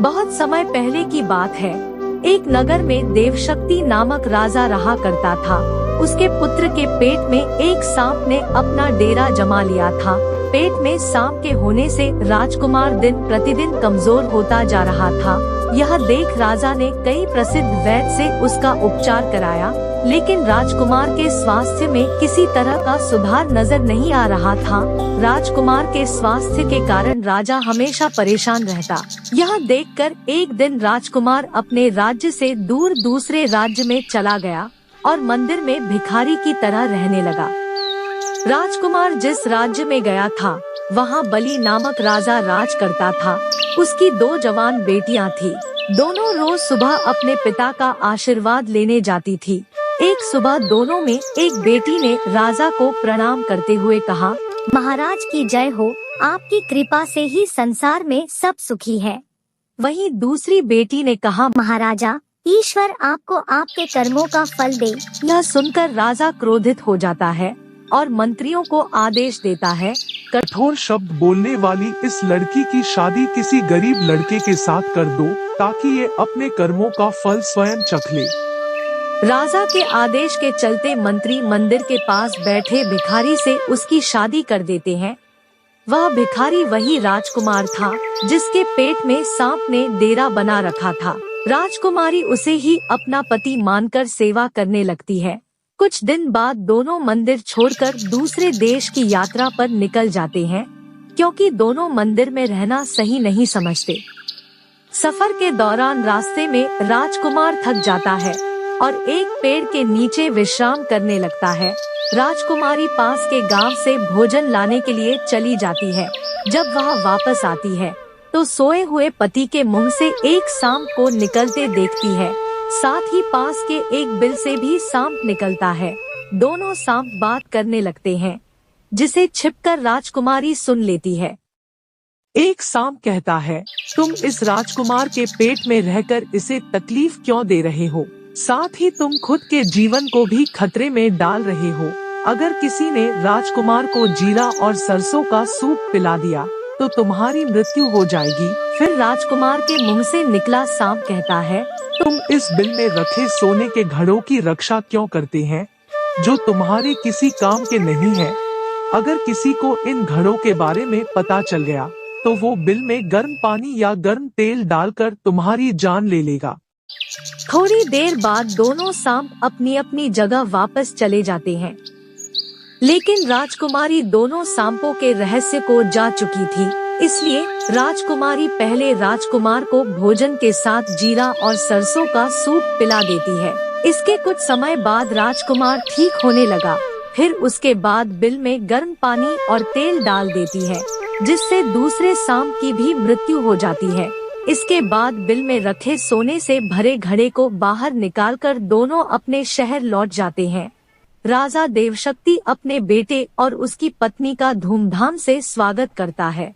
बहुत समय पहले की बात है। एक नगर में देवशक्ति नामक राजा रहा करता था। उसके पुत्र के पेट में एक सांप ने अपना डेरा जमा लिया था। पेट में सांप के होने से राजकुमार दिन प्रतिदिन कमजोर होता जा रहा था। यह देख राजा ने कई प्रसिद्ध वैद्य से उसका उपचार कराया, लेकिन राजकुमार के स्वास्थ्य में किसी तरह का सुधार नजर नहीं आ रहा था। राजकुमार के स्वास्थ्य के कारण राजा हमेशा परेशान रहता। यह देखकर एक दिन राजकुमार अपने राज्य से दूर दूसरे राज्य में चला गया और मंदिर में भिखारी की तरह रहने लगा। राजकुमार जिस राज्य में गया था, वहाँ बलि नामक राजा राज करता था। उसकी 2 जवान बेटियां थी। दोनों रोज सुबह अपने पिता का आशीर्वाद लेने जाती थी। एक सुबह दोनों में एक बेटी ने राजा को प्रणाम करते हुए कहा, महाराज की जय हो, आपकी कृपा से ही संसार में सब सुखी है। वहीं दूसरी बेटी ने कहा, महाराजा, ईश्वर आपको आपके कर्मों का फल दे। यह सुनकर राजा क्रोधित हो जाता है और मंत्रियों को आदेश देता है, कठोर शब्द बोलने वाली इस लड़की की शादी किसी गरीब लड़के के साथ कर दो, ताकि ये अपने कर्मों का फल स्वयं चख ले। राजा के आदेश के चलते मंत्री मंदिर के पास बैठे भिखारी से उसकी शादी कर देते हैं। वह भिखारी वही राजकुमार था जिसके पेट में सांप ने डेरा बना रखा था। राजकुमारी उसे ही अपना पति मानकर सेवा करने लगती है। कुछ दिन बाद दोनों मंदिर छोड़कर दूसरे देश की यात्रा पर निकल जाते हैं, क्योंकि दोनों मंदिर में रहना सही नहीं समझते। सफर के दौरान रास्ते में राजकुमार थक जाता है और एक पेड़ के नीचे विश्राम करने लगता है। राजकुमारी पास के गांव से भोजन लाने के लिए चली जाती है। जब वह वापस आती है तो सोए हुए पति के मुंह से एक सांप को निकलते देखती है। साथ ही पास के एक बिल से भी सांप निकलता है। दोनों सांप बात करने लगते हैं, जिसे छिपकर राजकुमारी सुन लेती है। एक सांप कहता है, तुम इस राजकुमार के पेट में रहकर इसे तकलीफ क्यों दे रहे हो? साथ ही तुम खुद के जीवन को भी खतरे में डाल रहे हो। अगर किसी ने राजकुमार को जीरा और सरसों का सूप पिला दिया तो तुम्हारी मृत्यु हो जाएगी। फिर राजकुमार के मुंह से निकला सांप कहता है, तुम इस बिल में रखे सोने के घड़ों की रक्षा क्यों करते हैं, जो तुम्हारे किसी काम के नहीं है? अगर किसी को इन घड़ों के बारे में पता चल गया तो वो बिल में गर्म पानी या गर्म तेल डालकर तुम्हारी जान ले लेगा। थोड़ी देर बाद दोनों सांप अपनी अपनी जगह वापस चले जाते हैं, लेकिन राजकुमारी दोनों सांपों के रहस्य को जा चुकी थी। इसलिए राजकुमारी पहले राजकुमार को भोजन के साथ जीरा और सरसों का सूप पिला देती है। इसके कुछ समय बाद राजकुमार ठीक होने लगा। फिर उसके बाद बिल में गर्म पानी और तेल डाल देती है, जिससे दूसरे सांप की भी मृत्यु हो जाती है। इसके बाद बिल में रखे सोने से भरे घड़े को बाहर निकालकर दोनों अपने शहर लौट जाते हैं। राजा देवशक्ति अपने बेटे और उसकी पत्नी का धूमधाम से स्वागत करता है।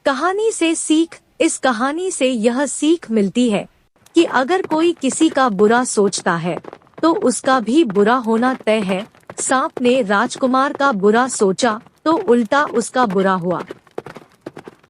कहानी से सीख। इस कहानी से यह सीख मिलती है कि अगर कोई किसी का बुरा सोचता है तो उसका भी बुरा होना तय है। सांप ने राजकुमार का बुरा सोचा तो उल्टा उसका बुरा हुआ।